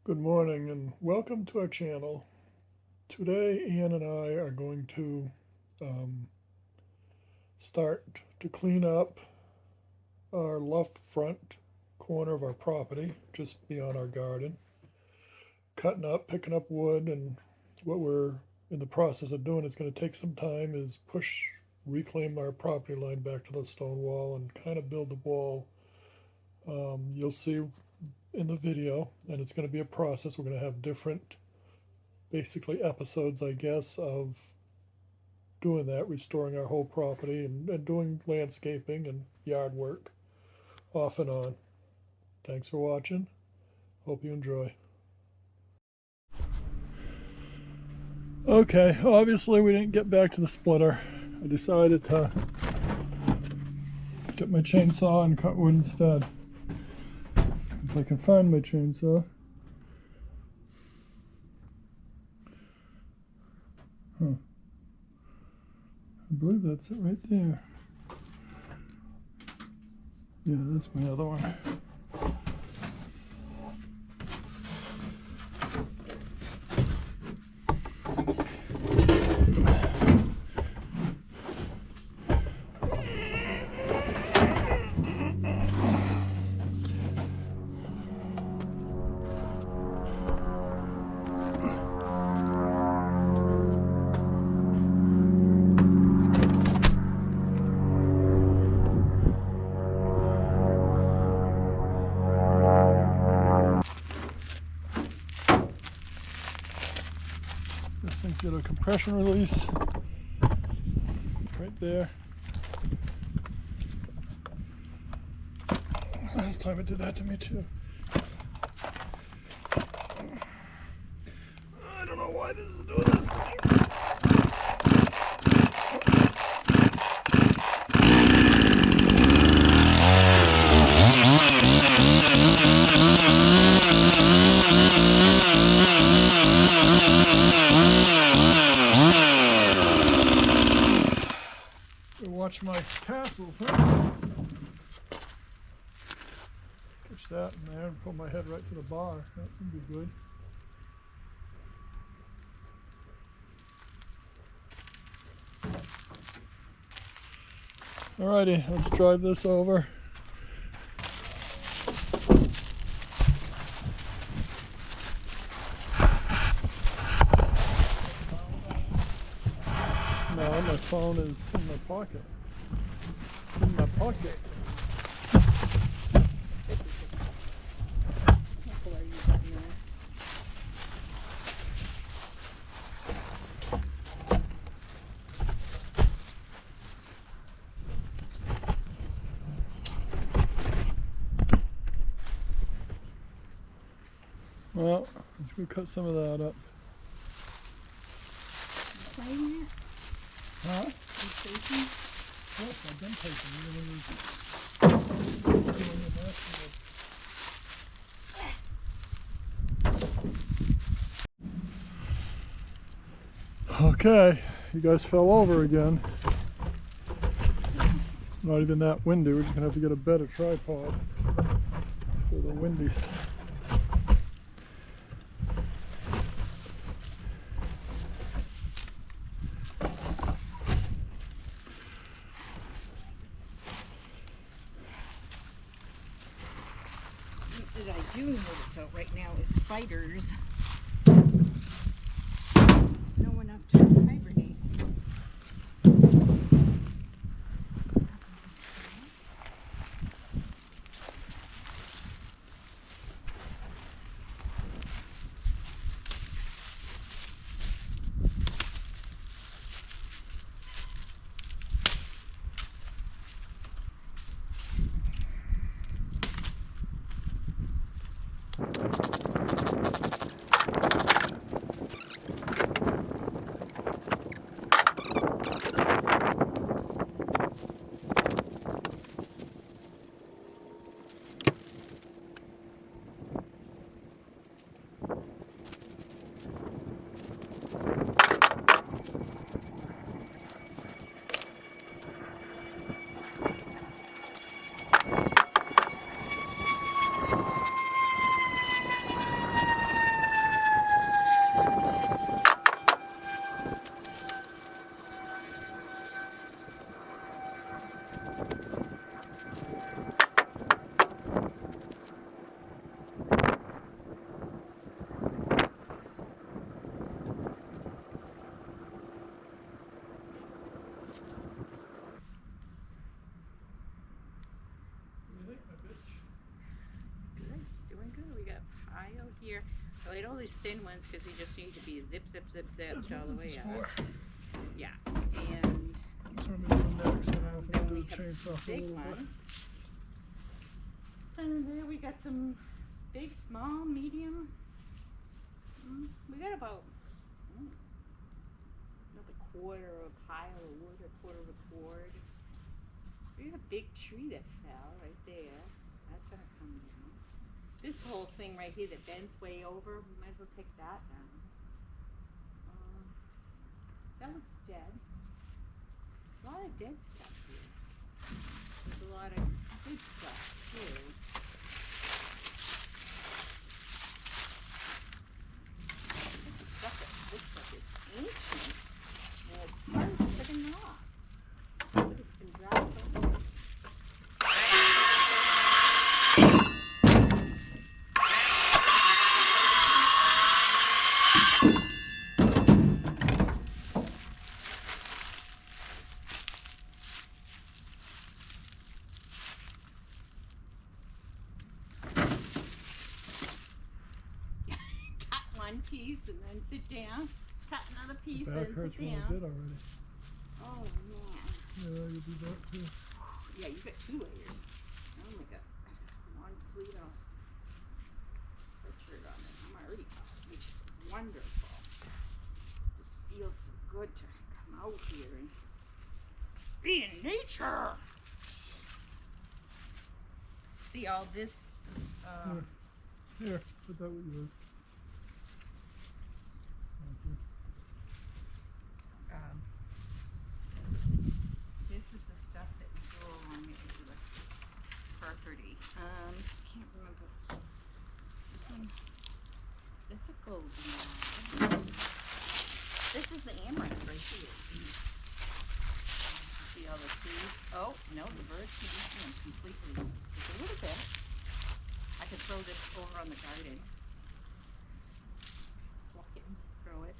Good morning and welcome to our channel. Today Ann and I are going to start to clean up our left front corner of our property, just beyond our garden. Picking up wood, and what we're in the process of doing, it's going to take some time, is reclaim our property line back to the stone wall and kind of build the wall. You'll see in the video, and it's going to be a process. We're going to have different basically episodes, I guess, of doing that, restoring our whole property and doing landscaping and yard work off and on. Thanks for watching. Hope you enjoy. Okay, obviously we didn't get back to the splitter. I decided to get my chainsaw and cut wood instead. If I can find my chainsaw. I believe that's it right there. Yeah, that's my other one. This thing's got a compression release right there. Last time it did that to me too. I don't know why this is doing this. Watch my tassels, huh? Catch that in there and pull my head right to the bar. That would be good. Alrighty, let's drive this over. No, my phone is in my pocket. In my pocket. Well, let's go cut some of that up. Huh? Yes, I've been taking. Okay, you guys fell over again. Not even that windy. We're just gonna have to get a better tripod for the windy. That I do know that's out right now is spiders. No one up to hibernate. spotlight, all these thin ones, because they just need to be zip, zip, zip, zipped all the This way is up. for. Yeah, and That's what I'm gonna do next. And I'll then do we the have chainsaw for a big little bit. ones. And there we got some big, small, medium. We got about another quarter of a pile of wood, a quarter of a cord. We got a big tree that fell right there. That's gonna come down. This whole thing right here that bends way over, we might as well take that down. That looks dead. A lot of dead stuff here. There's a lot of good stuff too. There's some stuff that looks like it's ancient. And it's hard to freaking off. But it's been dropped over. Cut one piece and then sit down. Cut another piece Back and hurts sit when I down. did already. Oh man. Yeah, you do that too. Yeah, you got 2 layers. Oh my god. One sleeve and a sweatshirt on it. I'm already covered, which is wonderful. This feels so good to come out here and be in nature. See all this Here, put that with yours. Thank you. this is the stuff that you go along into the property. Can't remember. This one, that's a golden one. This is the amaranth right here. See all the seeds? Oh, no, the birds can eat them completely. Just a little bit. I could throw this over on the garden. Pluck it and throw it.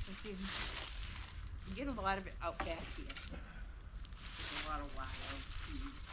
Let's see. You get a lot of it out back here. There's a lot of wild seeds.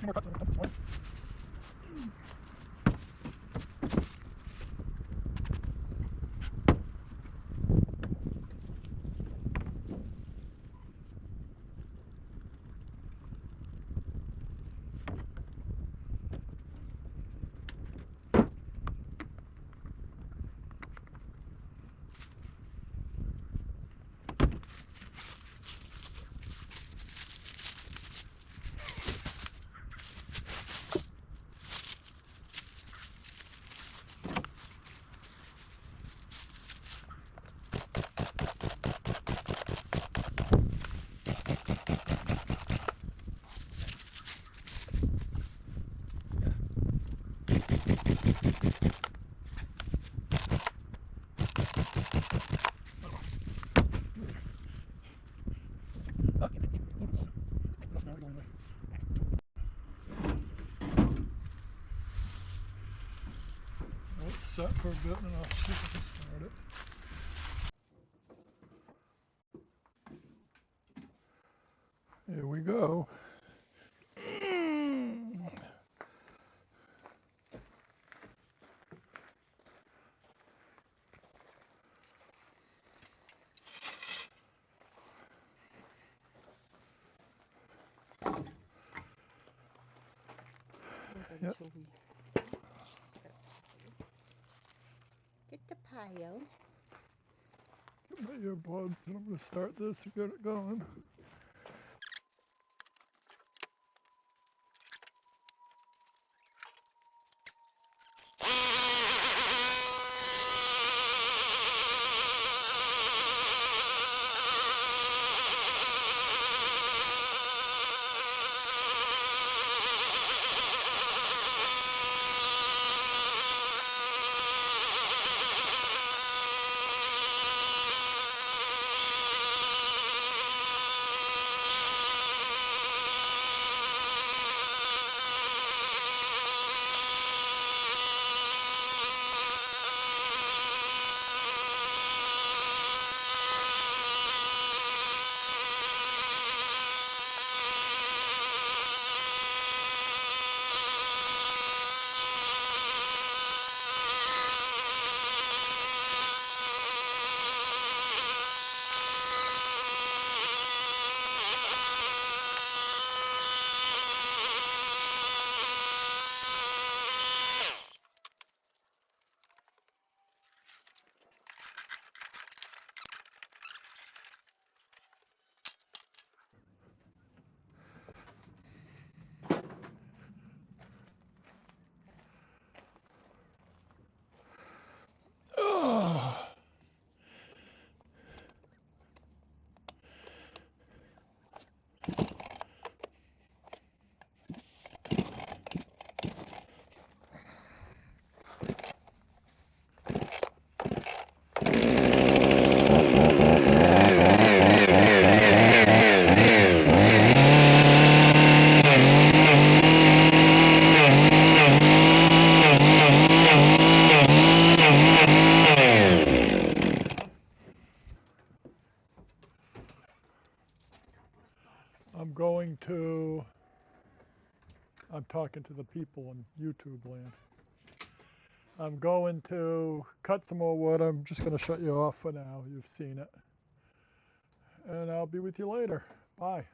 few more cuts and this one. It's set for a bit and I'll see if I can start it. Here we go. Yep. Get the pie out. Get my earbuds and I'm going to start this and get it going. I'm talking to the people on YouTube land. I'm going to cut some more wood. I'm just going to shut you off for now. You've seen it. And I'll be with you later. Bye.